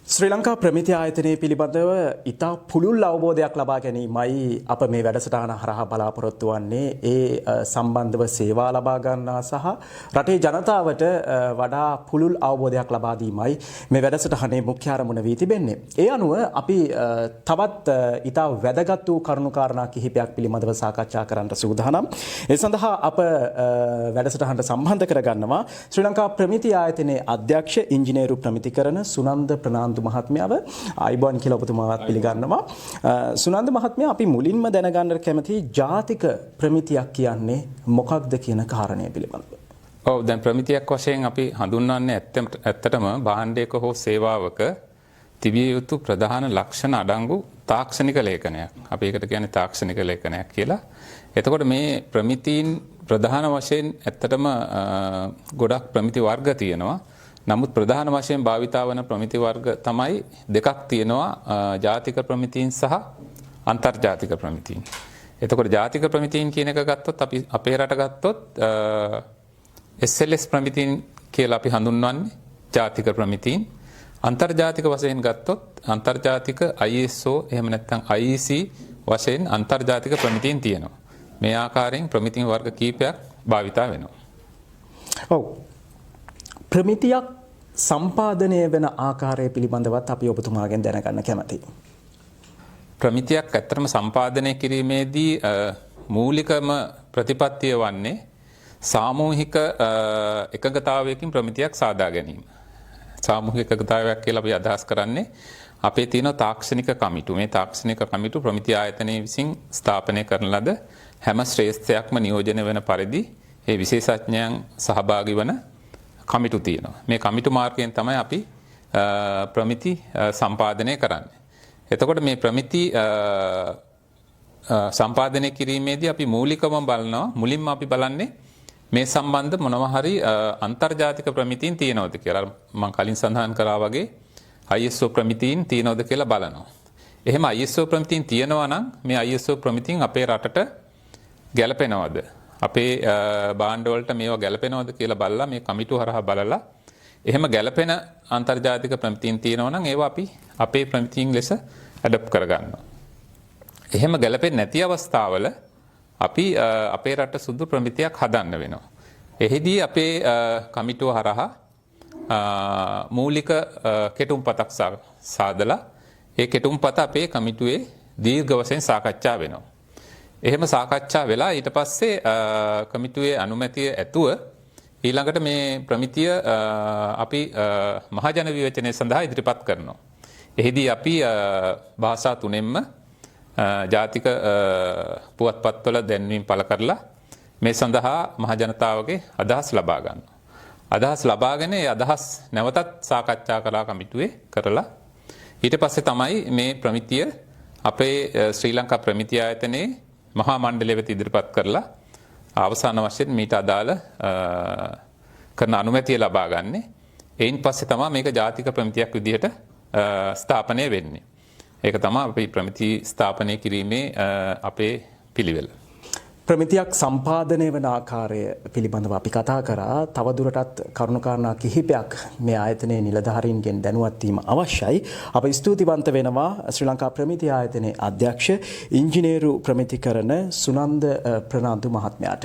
ශ්‍රී ලංකා ප්‍රමිති ආයතනයේ පිළිබඳව ඉතා පුළුල් අවබෝධයක් ලබා ගැනීමයි අප මේ වැඩසටහන හරහා බලාපොරොත්තු වන්නේ. ඒ සම්බන්ධව සේවා ලබා ගන්නා සහ රටේ ජනතාවට වඩා පුළුල් අවබෝධයක් ලබා දීමයි මේ වැඩසටහනේ මුඛ්‍ය අරමුණ වී තිබෙන්නේ. ඒ අනුව අපි තවත් ඉතා වැදගත් වූ කරුණු කාරණා කිහිපයක් පිළිබඳව සාකච්ඡා කරන්නට සූදානම්. ඒ සඳහා අප වැඩසටහනට සම්බන්ධ කරගන්නවා ශ්‍රී ලංකා ප්‍රමිති ආයතනයේ අධ්‍යක්ෂ ඉංජිනේරු ප්‍රමිතිකරණ සුනන්ද ප්‍රනාන්දු මහත්මයාව ආයිබෝන් කියලා ඔබතුමාවත් පිළිගන්නවා. සුනන්ද මහත්මයා, අපි මුලින්ම දැනගන්න කැමති ජාතික ප්‍රමිතියක් කියන්නේ මොකක්ද කියන කාරණය පිළිබඳව. ඔව්, දැන් ප්‍රමිතියක් වශයෙන් අපි හඳුන්වන්නේ ඇත්තටම භාණ්ඩයක හෝ සේවාවක තිබිය යුතු ප්‍රධාන ලක්ෂණ අඩංගු තාක්ෂණික ලේඛනයක්. අපි ඒකට කියන්නේ තාක්ෂණික ලේඛනයක් කියලා. එතකොට මේ ප්‍රමිතීන් ප්‍රධාන වශයෙන් ඇත්තටම ගොඩක් ප්‍රමිති වර්ග තියෙනවා. නමුත් ප්‍රධාන වශයෙන් භාවිතා වන ප්‍රමිති වර්ග තමයි දෙකක් තියෙනවා, ජාතික ප්‍රමිතීන් සහ අන්තර්ජාතික ප්‍රමිතීන්. එතකොට ජාතික ප්‍රමිතීන් කියන එක ගත්තොත් අපි අපේ රට ගත්තොත් SLS ප්‍රමිතීන් කියලා අපි හඳුන්වන්නේ ජාතික ප්‍රමිතීන්. අන්තර්ජාතික වශයෙන් ගත්තොත් අන්තර්ජාතික ISO එහෙම නැත්නම් IEC වශයෙන් අන්තර්ජාතික ප්‍රමිතීන් තියෙනවා. මේ ආකාරයෙන් ප්‍රමිතීන් වර්ග කීපයක් භාවිතා වෙනවා. ඔව්. ප්‍රමිතියක් සම්පාදනය වෙන ආකාරය පිළිබඳවත් අපි ඔබතුමාගෙන් දැනගන්න කැමතියි. ප්‍රමිතියක් ඇත්තටම සම්පාදනය කිරීමේදී මූලිකම ප්‍රතිපත්තිය වන්නේ සාමූහික එකඟතාවයකින් ප්‍රමිතියක් සාදා ගැනීම. සාමූහික එකඟතාවයක් කියලා අපි අදහස් කරන්නේ අපේ තියෙන තාක්ෂණික කමිටු. මේ තාක්ෂණික කමිටු ප්‍රමිති ආයතනයේ විසින් ස්ථාපනය කරන ලද හැම ශ්‍රේෂ්ඨයක්ම නියෝජනය වෙන පරිදි ඒ විශේෂඥයන් සහභාගී වන කමිටු තියෙනවා. මේ කමිටු මාර්ගයෙන් තමයි අපි ප්‍රමිති සම්පාදනය කරන්නේ. එතකොට මේ ප්‍රමිති සම්පාදනය කිරීමේදී අපි මූලිකවම බලනවා, මුලින්ම අපි බලන්නේ මේ සම්බන්ධ මොනවා හරි අන්තර්ජාතික ප්‍රමිතීන් තියෙනවද කියලා. මම කලින් සඳහන් කරා වගේ ISO ප්‍රමිතීන් තියෙනවද කියලා බලනවා. එහෙම ISO ප්‍රමිතීන් තියෙනවා නම් මේ ISO ප්‍රමිතීන් අපේ රටට ගැලපෙනවද? අපේ භාණ්ඩවලට මේවා ගැලපෙනවද කියලා බලලා මේ කමිටු හරහා බලලා එහෙම ගැලපෙන අන්තර්ජාතික ප්‍රමිතීන් තියෙනවා නම් ඒවා අපි අපේ ප්‍රමිතීන් ලෙස ඇඩොප්ට් කරගන්නවා. එහෙම ගැලපෙන්නේ නැති අවස්ථාවල අපි අපේ රට සුදු ප්‍රමිතියක් හදන්න වෙනවා. එහිදී අපේ කමිටුව හරහා මූලික කෙටුම්පතක් සාදලා ඒ කෙටුම්පත අපේ කමිටුවේ දීර්ඝ වශයෙන් සාකච්ඡා වෙනවා. එහෙම සාකච්ඡා වෙලා ඊට පස්සේ කමිටුවේ අනුමැතිය ඇතුව ඊළඟට මේ ප්‍රමිතිය අපි මහජන විවේචනය සඳහා ඉදිරිපත් කරනවා. එහිදී අපි භාෂා තුනෙන්ම ජාතික පුවත්පත්වල දැන්වීම් පළ කරලා මේ සඳහා මහජනතාවගේ අදහස් ලබා ගන්නවා. අදහස් ලබාගෙන ඒ අදහස් නැවතත් සාකච්ඡා කළා කමිටුවේ කරලා ඊට පස්සේ තමයි මේ ප්‍රමිතිය අපේ ශ්‍රී ලංකා ප්‍රමිති ආයතනයේ මහා මණ්ඩලය වෙත ඉදිරිපත් කරලා අවසාන වශයෙන් මීට අදාළ කරන අනුමැතිය ලබා ගන්නේ. එයින් පස්සේ තමයි මේක ජාතික ප්‍රමිතියක් විදිහට ස්ථාපනය වෙන්නේ. ඒක තමයි අපි ප්‍රමිති ස්ථාපනය කිරීමේ අපේ පිළිවෙල. ප්‍රමිතියක් සම්පාදනය වන ආකාරය පිළිබඳව අපි කතා කරා. තවදුරටත් කරුණුකාරණා කිහිපයක් මේ ආයතනයේ නිලධාරීන්ගෙන් දැනුවත් වීම අවශ්‍යයි. අප ස්තුතිවන්ත වෙනවා ශ්‍රී ලංකා ප්‍රමිති ආයතනයේ අධ්‍යක්ෂ ඉංජිනේරු ප්‍රමිතිකරණ සුනන්ද ප්‍රනාන්දු මහත්මයාට.